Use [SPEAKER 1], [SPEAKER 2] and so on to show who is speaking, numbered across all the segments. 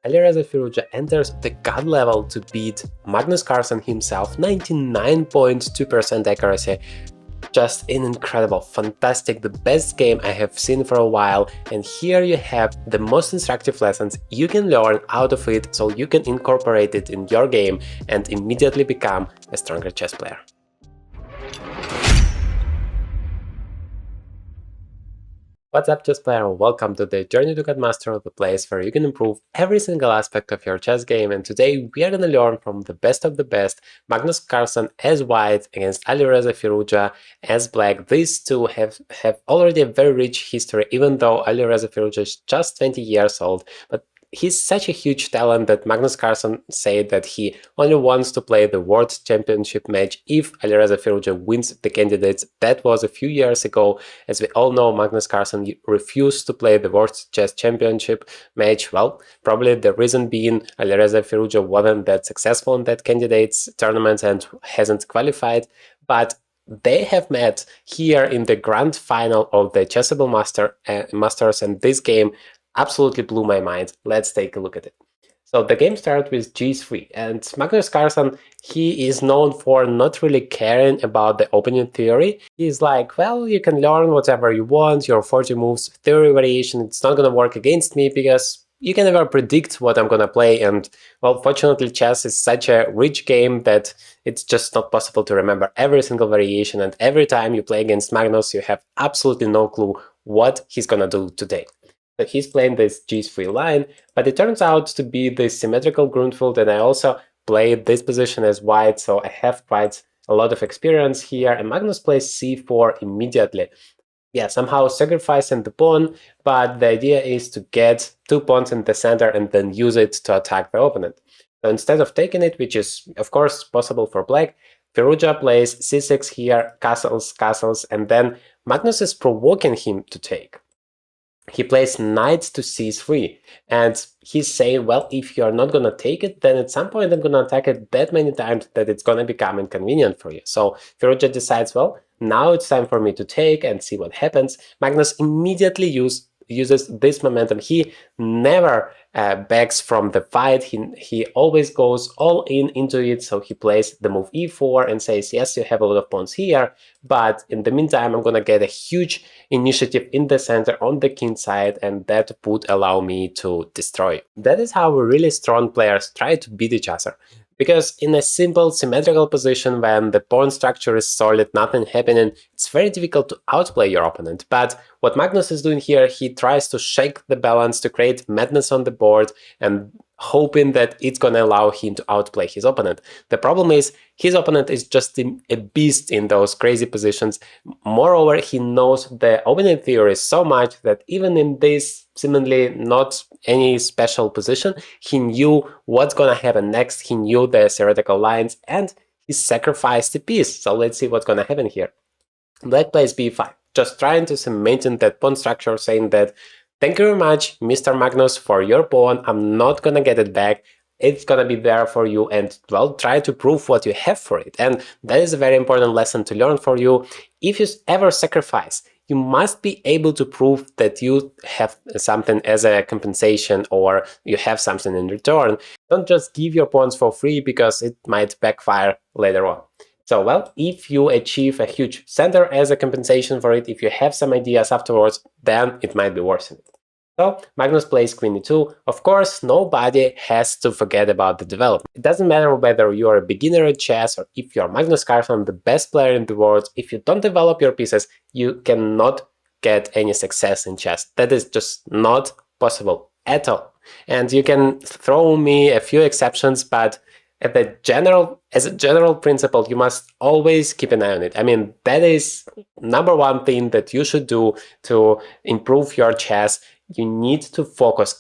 [SPEAKER 1] Alireza Firouzja enters the god level to beat Magnus Carlsen himself, 99.2% accuracy. Just an incredible, fantastic, the best game I have seen for a while, and here you have the most instructive lessons you can learn out of it so you can incorporate it in your game and immediately become a stronger chess player. What's up, chess player? Welcome to the Journey to Godmaster, the place where you can improve every single aspect of your chess game, and today we are gonna learn from the best of the best, Magnus Carlsen as white against Alireza Firouzja as black. These two have already a very rich history, even though Alireza Firouzja is just 20 years old, but he's such a huge talent that Magnus Carlsen said that he only wants to play the World Championship match if Alireza Firouzja wins the candidates. That was a few years ago. As we all know, Magnus Carlsen refused to play the World Chess Championship match. Well, probably the reason being Alireza Firouzja wasn't that successful in that candidates tournament and hasn't qualified, but they have met here in the grand final of the Chessable Masters, and this game absolutely blew my mind. Let's take a look at it. So the game starts with g3, and Magnus Carlsen, he is known for not really caring about the opening theory. He's like, well, you can learn whatever you want, your 40 moves theory variation, it's not gonna work against me because you can never predict what I'm gonna play, and well, fortunately chess is such a rich game that it's just not possible to remember every single variation, and every time you play against Magnus you have absolutely no clue what he's gonna do today. So he's playing this g3 line, but it turns out to be this symmetrical Grundfeld, and I also played this position as white, so I have quite a lot of experience here, and Magnus plays c4 immediately. Yeah, somehow sacrificing the pawn, but the idea is to get 2 pawns in the center and then use it to attack the opponent. So instead of taking it, which is of course possible for black, Firouzja plays c6 here, castles, and then Magnus is provoking him to take. He plays knight to c3, and he's saying, well, if you're not gonna take it, then at some point I'm gonna attack it that many times that it's gonna become inconvenient for you. So Firouzja decides, well, now it's time for me to take and see what happens. Magnus immediately uses this momentum. He never backs from the fight. He always goes all into it. So he plays the move e4 and says, yes, you have a lot of pawns here, but in the meantime I'm gonna get a huge initiative in the center on the king side, and that would allow me to destroy. That is how really strong players try to beat each other. Because in a simple symmetrical position, when the pawn structure is solid, nothing happening, it's very difficult to outplay your opponent. But what Magnus is doing here, he tries to shake the balance to create madness on the board and hoping that it's gonna allow him to outplay his opponent. The problem is, his opponent is just a beast in those crazy positions. Moreover, he knows the opening theory so much that even in this seemingly not any special position, he knew what's gonna happen next, he knew the theoretical lines, and he sacrificed a piece. So let's see what's gonna happen here. Black plays b5, just trying to maintain that pawn structure, saying that thank you very much, Mr. Magnus, for your pawn, I'm not gonna get it back, it's gonna be there for you, and well, try to prove what you have for it. And that is a very important lesson to learn for you. If you ever sacrifice, you must be able to prove that you have something as a compensation or you have something in return. Don't just give your pawns for free because it might backfire later on. So, well, if you achieve a huge center as a compensation for it, if you have some ideas afterwards, then it might be worth it. So, Magnus plays queen e2. Of course, nobody has to forget about the development. It doesn't matter whether you're a beginner at chess or if you're Magnus Carlsen, the best player in the world. If you don't develop your pieces, you cannot get any success in chess. That is just not possible at all. And you can throw me a few exceptions, but as a general principle, you must always keep an eye on it. I mean, that is number one thing that you should do to improve your chess. You need to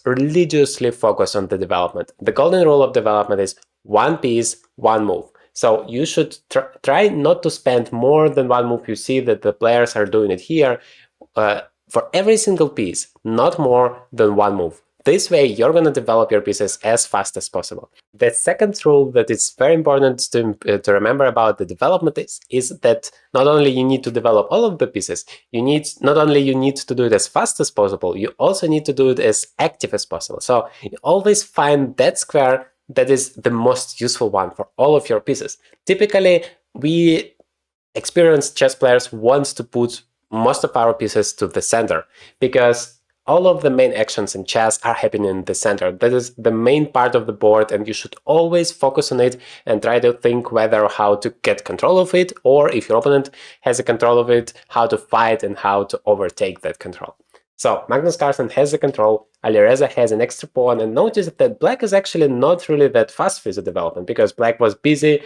[SPEAKER 1] religiously focus on the development. The golden rule of development is one piece, one move. So you should try not to spend more than one move. You see that the players are doing it here. For every single piece, not more than one move. this way you're going to develop your pieces as fast as possible. The second rule that is very important to remember about the development is that not only you need to develop all of the pieces, not only you need to do it as fast as possible, you also need to do it as active as possible. So you always find that square that is the most useful one for all of your pieces. Typically, we experienced chess players want to put most of our pieces to the center, because all of the main actions in chess are happening in the center. That is the main part of the board, and you should always focus on it and try to think whether how to get control of it, or if your opponent has a control of it, how to fight and how to overtake that control. So Magnus Carlsen has the control, Alireza has an extra pawn, and notice that black is actually not really that fast with the development, because black was busy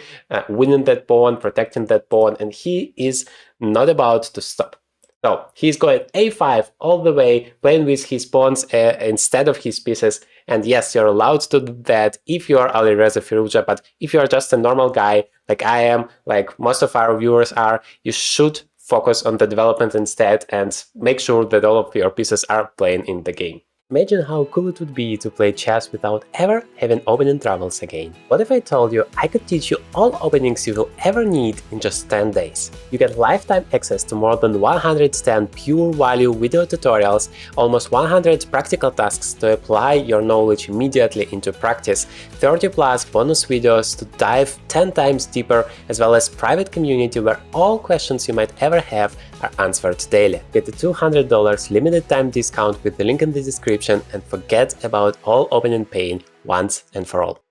[SPEAKER 1] winning that pawn, protecting that pawn, and he is not about to stop. So he's going a5 all the way, playing with his pawns instead of his pieces. And yes, you're allowed to do that if you are Alireza Firouzja, but if you are just a normal guy like I am, like most of our viewers are, you should focus on the development instead and make sure that all of your pieces are playing in the game. Imagine how cool it would be to play chess without ever having opening troubles again. What if I told you I could teach you all openings you will ever need in just 10 days? You get lifetime access to more than 110 pure value video tutorials, almost 100 practical tasks to apply your knowledge immediately into practice, 30 plus bonus videos to dive 10 times deeper, as well as private community where all questions you might ever have are answered daily. Get a $200 limited time discount with the link in the description, and forget about all opening pain once and for all.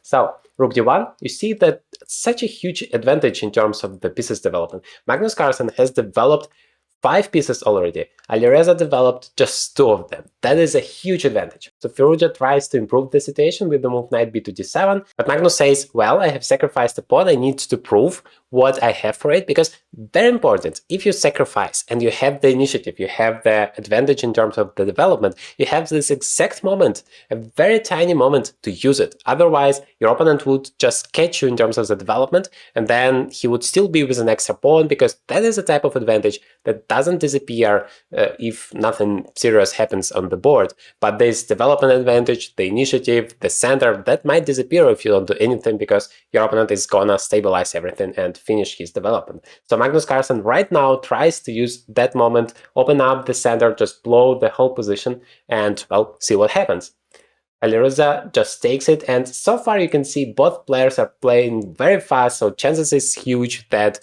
[SPEAKER 1] So, Rook d1, you see that such a huge advantage in terms of the pieces development. Magnus Carlsen has developed 5 pieces already. Alireza developed just 2 of them. That is a huge advantage. So Firouzja tries to improve the situation with the move knight b to d7, but Magnus says, well, I have sacrificed a pawn, I need to prove what I have for it, because very important, if you sacrifice and you have the initiative, you have the advantage in terms of the development, you have this exact moment, a very tiny moment to use it. Otherwise, your opponent would just catch you in terms of the development, and then he would still be with an extra pawn, because that is a type of advantage that doesn't disappear if nothing serious happens on the board. But this development advantage, the initiative, the center, that might disappear if you don't do anything, because your opponent is gonna stabilize everything and finish his development. So Magnus Carlsen right now tries to use that moment, open up the center, just blow the whole position, and, well, see what happens. Alireza just takes it, and so far you can see both players are playing very fast, so chances is huge that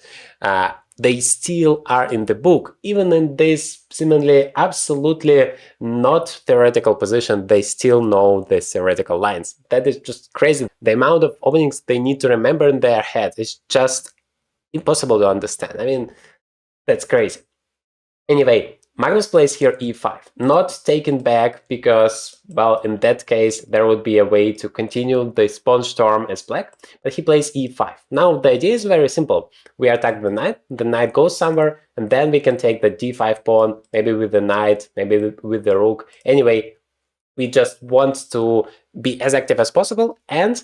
[SPEAKER 1] they still are in the book. Even in this seemingly absolutely not theoretical position, they still know the theoretical lines. That is just crazy. The amount of openings they need to remember in their head is just impossible to understand. I mean, that's crazy. Anyway, Magnus plays here e5, not taken back, because, well, in that case there would be a way to continue the pawn storm as black, but he plays e5. Now the idea is very simple. We attack the knight goes somewhere, and then we can take the d5 pawn, maybe with the knight, maybe with the rook. Anyway, we just want to be as active as possible and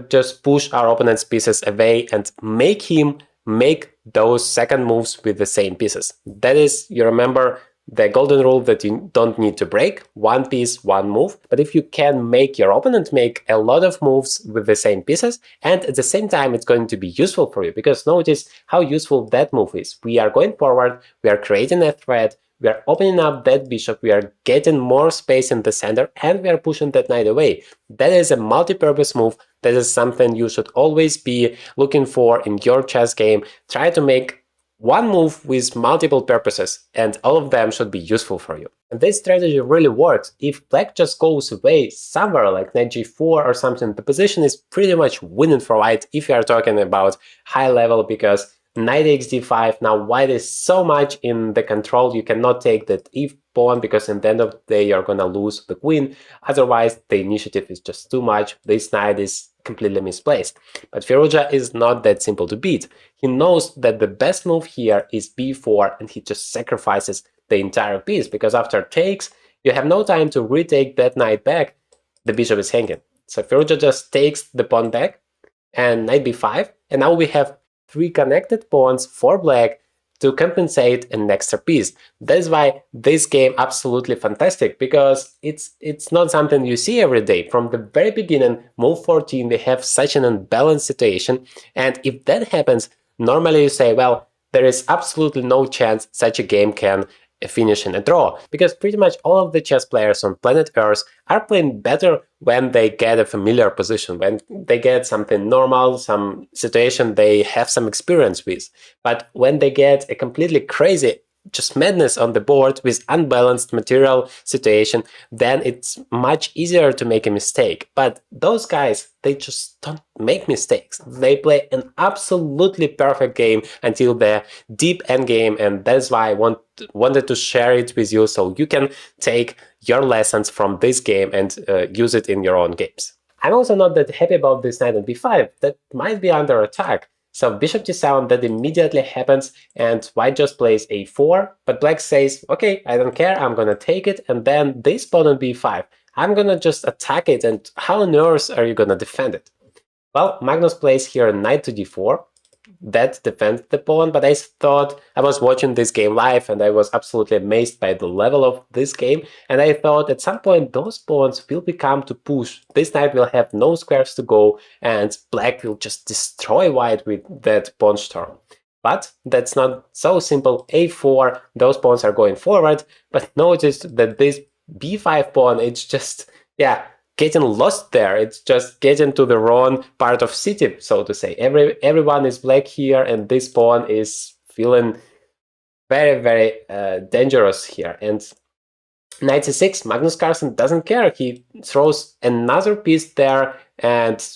[SPEAKER 1] just push our opponent's pieces away and make him make those second moves with the same pieces. That is, you remember the golden rule that you don't need to break, one piece, one move. But if you can make your opponent make a lot of moves with the same pieces, and at the same time it's going to be useful for you, because notice how useful that move is. We are going forward, we are creating a threat, we are opening up that bishop, we are getting more space in the center, and we are pushing that knight away. That is a multi-purpose move. That is something you should always be looking for in your chess game. Try to make one move with multiple purposes, and all of them should be useful for you. And this strategy really works. If black just goes away somewhere like knight g4 or something, the position is pretty much winning for white if you are talking about high level, because knight takes d5. Now white is so much in the control, you cannot take that if pawn, because in the end of the day you're gonna lose the queen. Otherwise the initiative is just too much. This knight is completely misplaced. But Firouzja is not that simple to beat. He knows that the best move here is b4, and he just sacrifices the entire piece, because after takes you have no time to retake that knight back. The bishop is hanging. So Firouzja just takes the pawn back and knight b5, and now we have 3 connected pawns for black to compensate an extra piece. That's why this game absolutely fantastic, because it's not something you see every day. From the very beginning, move 14, they have such an unbalanced situation, and if that happens, normally you say, well, there is absolutely no chance such a game can finish in a draw, because pretty much all of the chess players on planet Earth are playing better when they get a familiar position, when they get something normal, some situation they have some experience with. But when they get a completely crazy, just madness on the board with unbalanced material situation, then it's much easier to make a mistake. But those guys, they just don't make mistakes. They play an absolutely perfect game until the deep end game, and that's why I wanted to share it with you, so you can take your lessons from this game and use it in your own games. I'm also not that happy about this knight on b5. That might be under attack. So bishop g7, that immediately happens, and white just plays a4, but black says, okay, I don't care, I'm gonna take it, and then this pawn on b5. I'm gonna just attack it, and how on earth are you gonna defend it? Well, Magnus plays here knight to d4. That defends the pawn, but I thought, I was watching this game live and I was absolutely amazed by the level of this game, and I thought at some point those pawns will become to push. This knight will have no squares to go, and black will just destroy white with that pawn storm. But that's not so simple. a4, those pawns are going forward, but notice that this b5 pawn, it's just, yeah, getting lost there. It's just getting to the wrong part of city, so to say. Everyone is black here, and this pawn is feeling very, very dangerous here. And knight c6, Magnus Carlsen doesn't care. He throws another piece there, and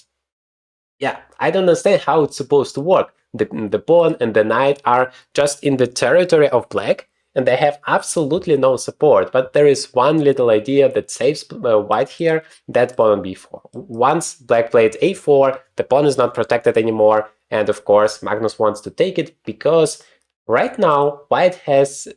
[SPEAKER 1] yeah, I don't understand how it's supposed to work. The pawn and the knight are just in the territory of black, and they have absolutely no support. But there is one little idea that saves white here, that pawn on b4. Once black played a4, the pawn is not protected anymore, and of course Magnus wants to take it, because right now black has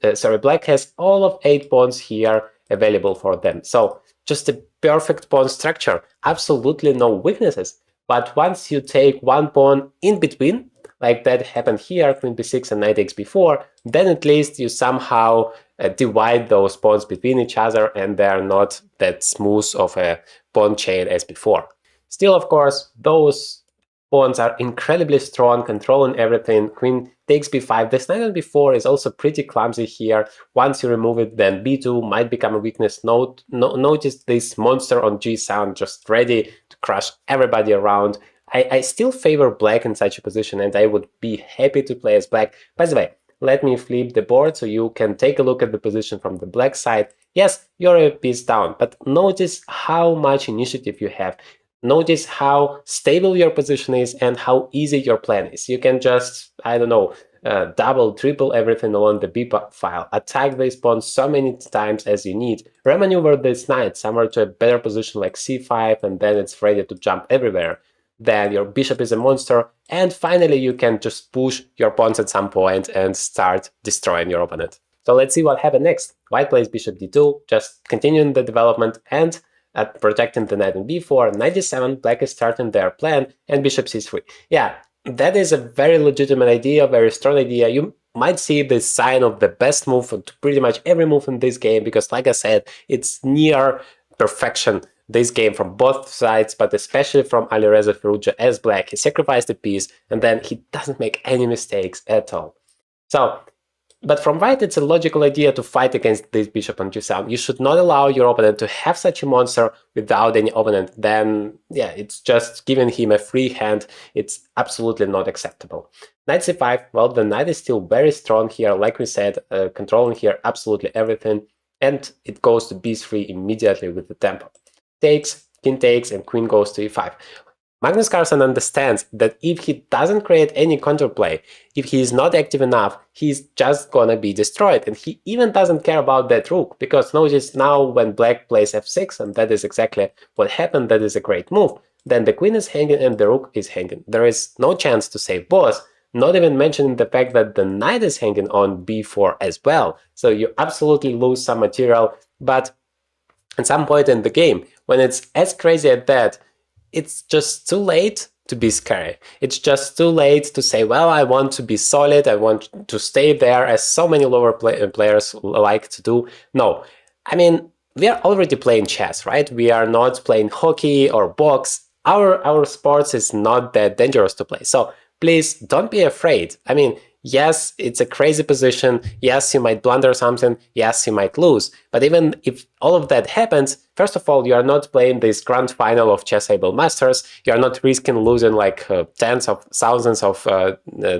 [SPEAKER 1] all of 8 pawns here available for them. So just a perfect pawn structure, absolutely no weaknesses. But once you take one pawn in between, like that happened here, queen b6 and knight takes b4, then at least you somehow divide those pawns between each other, and they are not that smooth of a pawn chain as before. Still, of course, those pawns are incredibly strong, controlling everything. Queen takes b5. This knight on b4 is also pretty clumsy here. Once you remove it, then b2 might become a weakness. Notice this monster on g7 just ready to crush everybody around. I still favor black in such a position, and I would be happy to play as black. By the way, let me flip the board so you can take a look at the position from the black side. Yes, you're a piece down, but notice how much initiative you have. Notice how stable your position is and how easy your plan is. You can just, I don't know, double, triple everything along the b file, attack this pawn so many times as you need, remaneuver this knight somewhere to a better position like c5, and then it's ready to jump everywhere. Then your bishop is a monster, and finally you can just push your pawns at some point and start destroying your opponent. So let's see what happened next. White plays bishop d2, just continuing the development and protecting the knight on b4, knight d7, black is starting their plan, and bishop c3. Yeah, that is a very legitimate idea, very strong idea. You might see the sign of the best move to pretty much every move in this game, because like I said, it's near perfection, this game, from both sides, but especially from Alireza Firouzja as black. He sacrificed a piece, and then he doesn't make any mistakes at all. So, but from white, it's a logical idea to fight against this bishop on g7. You should not allow your opponent to have such a monster without any opponent. Then, yeah, it's just giving him a free hand. It's absolutely not acceptable. Knight c5, well, the knight is still very strong here, like we said, controlling here absolutely everything, and it goes to b3 immediately with the tempo. Takes, king takes, and queen goes to e5. Magnus Carlsen understands that if he doesn't create any counterplay, if he is not active enough, he's just gonna be destroyed. And he even doesn't care about that rook, because notice now when black plays f6, and that is exactly what happened, that is a great move, then the queen is hanging and the rook is hanging. There is no chance to save both, not even mentioning the fact that the knight is hanging on b4 as well. So you absolutely lose some material, but at some point in the game, when it's as crazy as that, it's just too late to be scary. It's just too late to say, well, I want to be solid, I want to stay there, as so many lower players like to do. No, I mean, we are already playing chess, right? We are not playing hockey or box. Our sports is not that dangerous to play. So please don't be afraid. I mean, yes, it's a crazy position. Yes, you might blunder something. Yes, you might lose. But even if all of that happens, first of all, you are not playing this grand final of Chess-Able Masters. You are not risking losing like tens of thousands of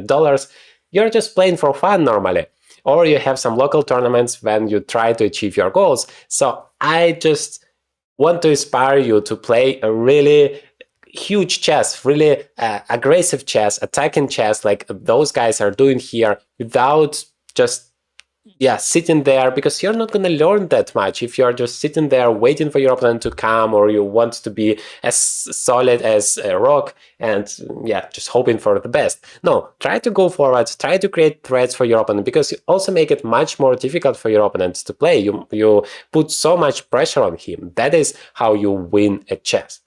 [SPEAKER 1] dollars. You're just playing for fun normally. Or you have some local tournaments when you try to achieve your goals. So I just want to inspire you to play a really huge chess, really aggressive chess, attacking chess like those guys are doing here, without just sitting there, because you're not going to learn that much if you're just sitting there waiting for your opponent to come, or you want to be as solid as a rock and just hoping for the best. No, try to go forward, try to create threats for your opponent, because you also make it much more difficult for your opponent to play. You put so much pressure on him. That is how you win at chess.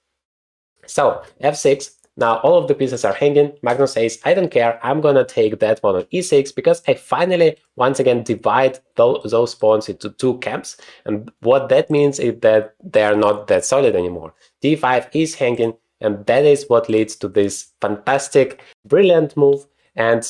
[SPEAKER 1] So f6. Now all of the pieces are hanging. Magnus says, I don't care, I'm gonna take that one on e6, because I finally, once again, divide those pawns into two camps. And what that means is that they are not that solid anymore. d5 is hanging, and that is what leads to this fantastic, brilliant move. And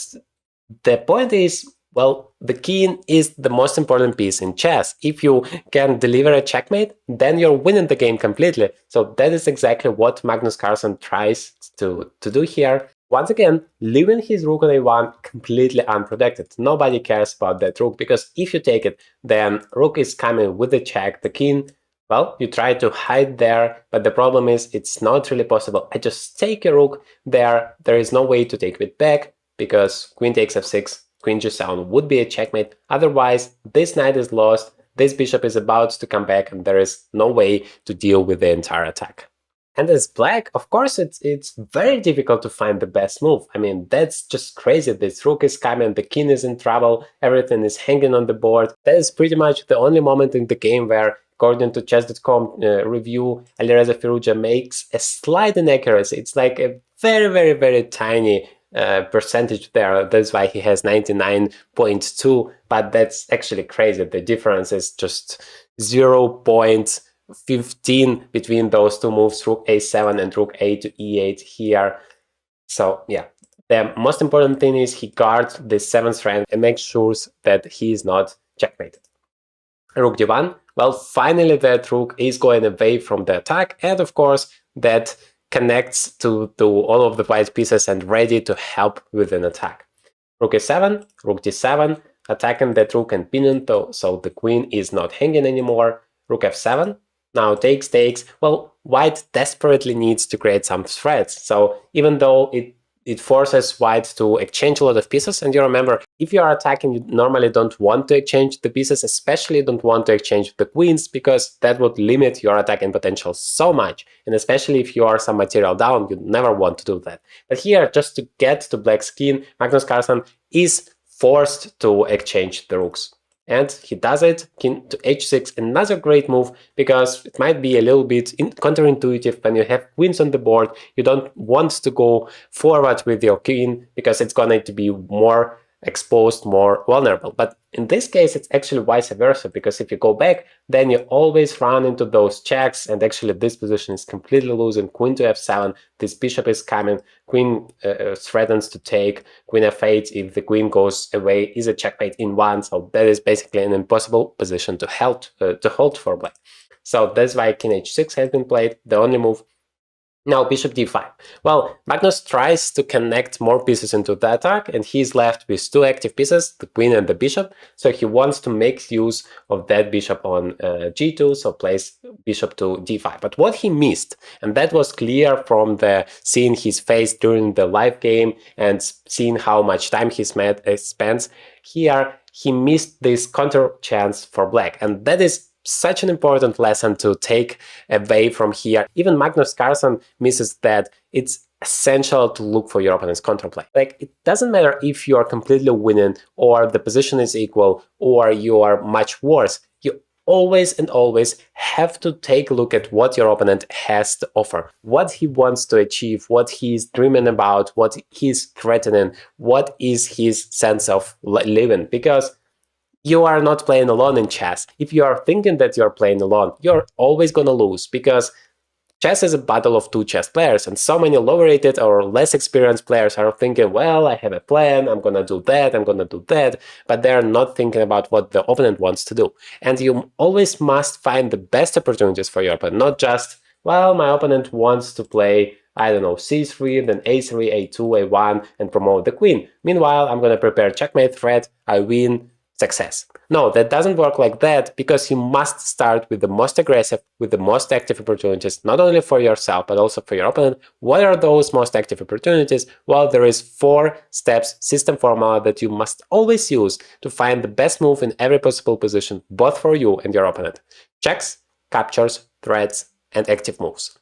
[SPEAKER 1] the point is, well, the king is the most important piece in chess. If you can deliver a checkmate, then you're winning the game completely. So that is exactly what Magnus Carlsen tries to do here. Once again, leaving his rook on a1 completely unprotected. Nobody cares about that rook, because if you take it, then rook is coming with the check. The king, well, you try to hide there, but the problem is it's not really possible. I just take a rook there. There is no way to take it back, because queen takes f6. Queen g7 would be a checkmate. Otherwise, this knight is lost, this bishop is about to come back, and there is no way to deal with the entire attack. And as black, of course, it's very difficult to find the best move. I mean, that's just crazy. This rook is coming, the king is in trouble, everything is hanging on the board. That is pretty much the only moment in the game where, according to chess.com review, Alireza Firouzja makes a slight inaccuracy. It's like a very, very, very tiny percentage there. That's why he has 99.2, but that's actually crazy. The difference is just 0.15 between those two moves, rook a7 and rook a to e8 here. So yeah, the most important thing is he guards the 7th rank and makes sure that he is not checkmated. Rook d1, well, finally that rook is going away from the attack, and of course that connects to all of the white pieces and ready to help with an attack. Rook a7, rook d7, attacking that rook and pinning, so the queen is not hanging anymore. Rook f7, now takes. Well, white desperately needs to create some threats, so even though it forces white to exchange a lot of pieces. And you remember, if you are attacking, you normally don't want to exchange the pieces, especially don't want to exchange the queens, because that would limit your attacking potential so much. And especially if you are some material down, you never want to do that. But here, just to get to black's king, Magnus Carlsen is forced to exchange the rooks. And he does it. King to h6, another great move, because it might be a little bit counterintuitive. When you have queens on the board, you don't want to go forward with your king, because it's going to be more exposed, more vulnerable. But in this case, it's actually vice versa, because if you go back, then you always run into those checks, and actually this position is completely losing. Queen to f7, this bishop is coming, queen threatens to take, queen f8, if the queen goes away, is a checkmate in one, so that is basically an impossible position to hold for black. So that's why king h6 has been played, the only move. Now bishop d5. Well, Magnus tries to connect more pieces into the attack, and he's left with two active pieces, the queen and the bishop, so he wants to make use of that bishop on g2, so plays bishop to d5. But what he missed, and that was clear from the seeing his face during the live game and seeing how much time he spends, here he missed this counter chance for black, and that is such an important lesson to take away from here. Even Magnus Carlsen misses that. It's essential to look for your opponent's counterplay. Like, it doesn't matter if you are completely winning, or the position is equal, or you are much worse. You always and always have to take a look at what your opponent has to offer, what he wants to achieve, what he's dreaming about, what he's threatening, what is his sense of living, because you are not playing alone in chess. If you are thinking that you're playing alone, you're always going to lose, because chess is a battle of two chess players, and so many lower rated or less experienced players are thinking, well, I have a plan, I'm gonna do that, I'm gonna do that, but they're not thinking about what the opponent wants to do. And you always must find the best opportunities for your opponent, not just, well, my opponent wants to play, I don't know, c3, then a3, a2, a1, and promote the queen. Meanwhile, I'm gonna prepare checkmate threat, I win, success. No, that doesn't work like that, because you must start with the most aggressive, with the most active opportunities, not only for yourself, but also for your opponent. What are those most active opportunities? Well, there is 4 steps system formula that you must always use to find the best move in every possible position, both for you and your opponent. Checks, captures, threats, and active moves.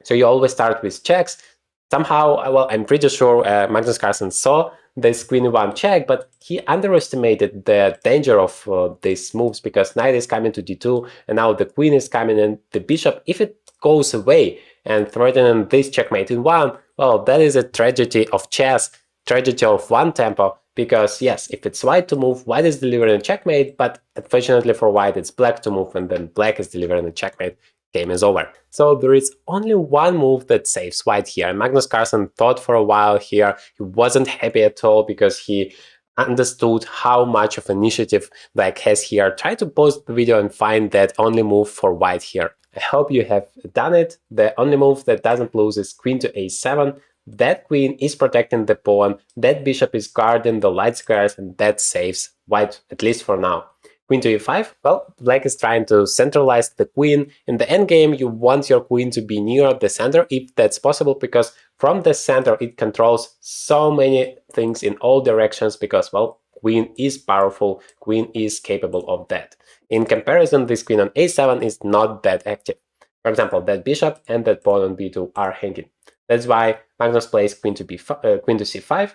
[SPEAKER 1] So you always start with checks. Somehow, well, I'm pretty sure Magnus Carlsen saw this queen e1 check, but he underestimated the danger of these moves, because knight is coming to d2, and now the queen is coming, and the bishop, if it goes away and threatening this checkmate in one, well, that is a tragedy of chess, tragedy of one tempo, because yes, if it's white to move, white is delivering a checkmate, but unfortunately for white, it's black to move, and then black is delivering a checkmate. Game is over. So there is only one move that saves white here. And Magnus Carlsen thought for a while here. He wasn't happy at all, because he understood how much of initiative black has here. Try to pause the video and find that only move for white here. I hope you have done it. The only move that doesn't lose is queen to a7. That queen is protecting the pawn. That bishop is guarding the light squares, and that saves white, at least for now. Queen to e5, well, black is trying to centralize the queen. In the endgame, you want your queen to be near the center, if that's possible, because from the center it controls so many things in all directions, because, well, queen is powerful, queen is capable of that. In comparison, this queen on a7 is not that active. For example, that bishop and that pawn on b2 are hanging. That's why Magnus plays queen to c5,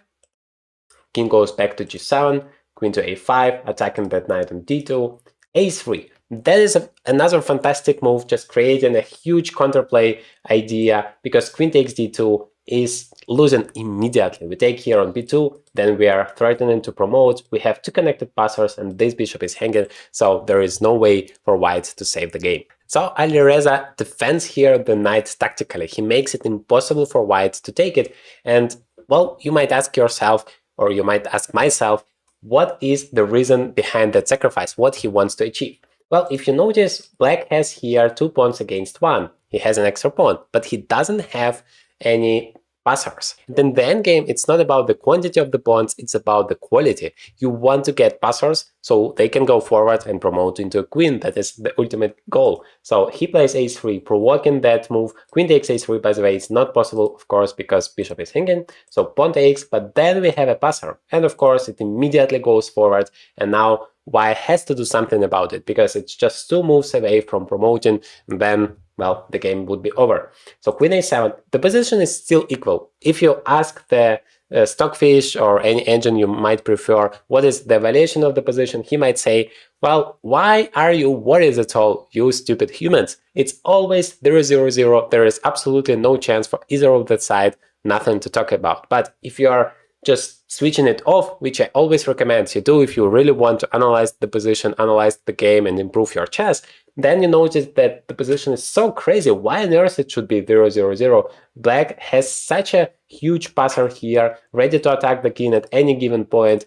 [SPEAKER 1] king goes back to g7, queen to a5, attacking that knight on d2, a3. That is another fantastic move, just creating a huge counterplay idea, because queen takes d2 is losing immediately. We take here on b2, then we are threatening to promote, we have 2 connected passers, and this bishop is hanging, so there is no way for white to save the game. So Alireza defends here the knight tactically. He makes it impossible for white to take it, and, well, you might ask yourself, or you might ask myself, what is the reason behind that sacrifice, what he wants to achieve? Well, if you notice, black has here 2 pawns against 1. He has an extra pawn, but he doesn't have any passers. And in the endgame, it's not about the quantity of the pawns, it's about the quality. You want to get passers so they can go forward and promote into a queen. That is the ultimate goal. So he plays a3, provoking that move. Queen takes a3, by the way, it's not possible, of course, because bishop is hanging. So pawn takes, but then we have a passer. And of course, it immediately goes forward. And now white has to do something about it, because it's just 2 moves away from promoting, and then, well, the game would be over. So queen a7, the position is still equal. If you ask the Stockfish or any engine you might prefer, what is the evaluation of the position, he might say, well, why are you worried at all, you stupid humans? It's always 0-0-0, there is absolutely no chance for either of that side, nothing to talk about. But if you are just switching it off, which I always recommend you do if you really want to analyze the position, analyze the game, and improve your chess, then you notice that the position is so crazy. Why on earth it should be 0-0-0? Black has such a huge passer here, ready to attack the king at any given point.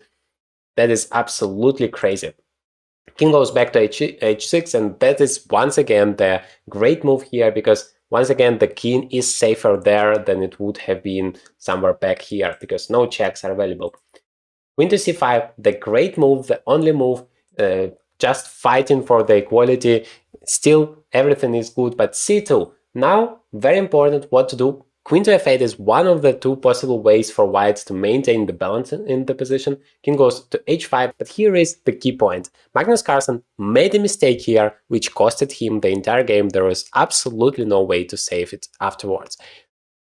[SPEAKER 1] That is absolutely crazy. King goes back to h6, and that is once again the great move here, because once again the king is safer there than it would have been somewhere back here, because no checks are available. Queen to c5, the great move, the only move, just fighting for the equality. Still everything is good, but c2. Now, very important what to do. Queen to f8 is one of the 2 possible ways for white to maintain the balance in the position. King goes to h5, but here is the key point. Magnus Carlsen made a mistake here, which costed him the entire game. There was absolutely no way to save it afterwards.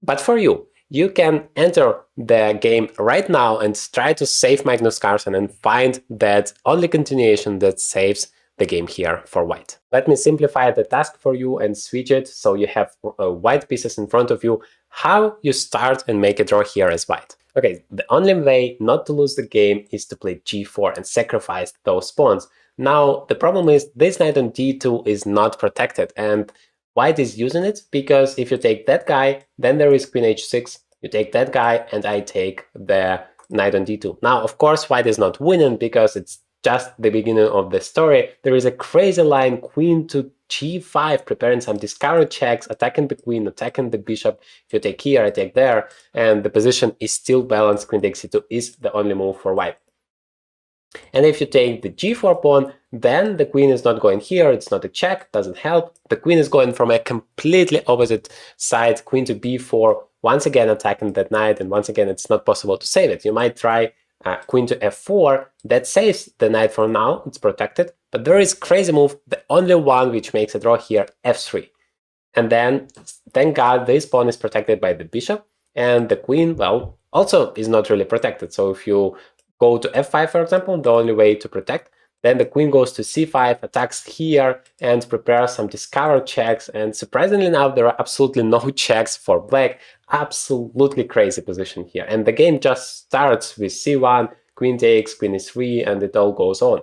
[SPEAKER 1] But for you, you can enter the game right now and try to save Magnus Carlsen and find that only continuation that saves the game here for white. Let me simplify the task for you and switch it so you have white pieces in front of you. How you start and make a draw here as white. Okay, the only way not to lose the game is to play g4 and sacrifice those pawns. Now, the problem is this knight on d2 is not protected, and white is using it because if you take that guy, then there is queen h6, you take that guy, and I take the knight on d2. Now, of course, white is not winning because it's just the beginning of the story. There is a crazy line, queen to g5, preparing some discovery checks, attacking the queen, attacking the bishop. If you take here, I take there, and the position is still balanced. Queen takes c2 is the only move for white. And if you take the g4 pawn, then the queen is not going here, it's not a check, doesn't help. The queen is going from a completely opposite side, queen to b4, once again attacking that knight, and once again it's not possible to save it. You might try queen to f4, that saves the knight for now, it's protected, but there is crazy move, the only one which makes a draw here, f3. And then, thank God, this pawn is protected by the bishop, and the queen, well, also is not really protected. So if you go to f5, for example, the only way to protect, then the queen goes to c5, attacks here, and prepares some discover checks, and surprisingly enough, there are absolutely no checks for black. Absolutely crazy position here. And the game just starts with c1, queen takes, queen e3, and it all goes on.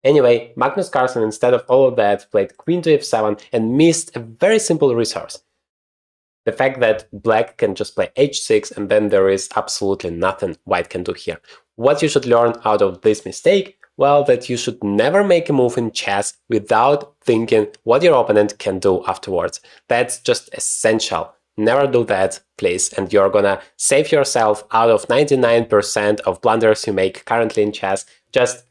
[SPEAKER 1] Anyway, Magnus Carlsen, instead of all of that, played queen to f7 and missed a very simple resource. The fact that black can just play h6 and then there is absolutely nothing white can do here. What you should learn out of this mistake? Well, that you should never make a move in chess without thinking what your opponent can do afterwards. That's just essential. Never do that, please, and you're gonna save yourself out of 99% of blunders you make currently in chess. Just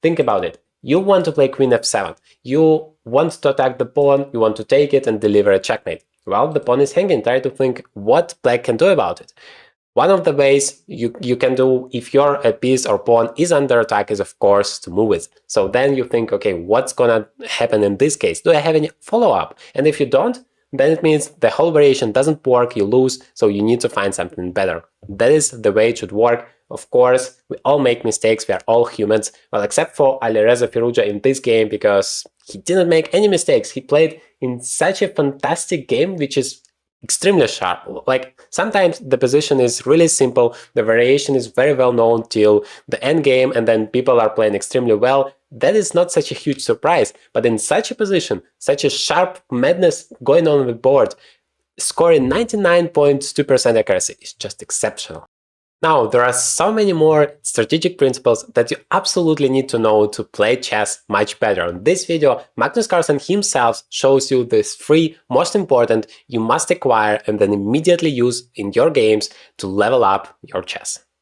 [SPEAKER 1] think about it. You want to play queen f7. You want to attack the pawn, you want to take it and deliver a checkmate. Well, the pawn is hanging. Try to think what black can do about it. One of the ways you can do if your piece or pawn is under attack is, of course, to move it. So then you think, okay, what's gonna happen in this case? Do I have any follow-up? And if you don't, then it means the whole variation doesn't work, you lose, so you need to find something better. That is the way it should work. Of course, we all make mistakes, we are all humans, well, except for Alireza Firouzja in this game, because he didn't make any mistakes. He played in such a fantastic game, which is extremely sharp. Like, sometimes the position is really simple, the variation is very well known till the end game, and then people are playing extremely well. That is not such a huge surprise, but in such a position, such a sharp madness going on the board, scoring 99.2% accuracy is just exceptional. Now, there are so many more strategic principles that you absolutely need to know to play chess much better. In this video, Magnus Carlsen himself shows you these 3 most important you must acquire and then immediately use in your games to level up your chess.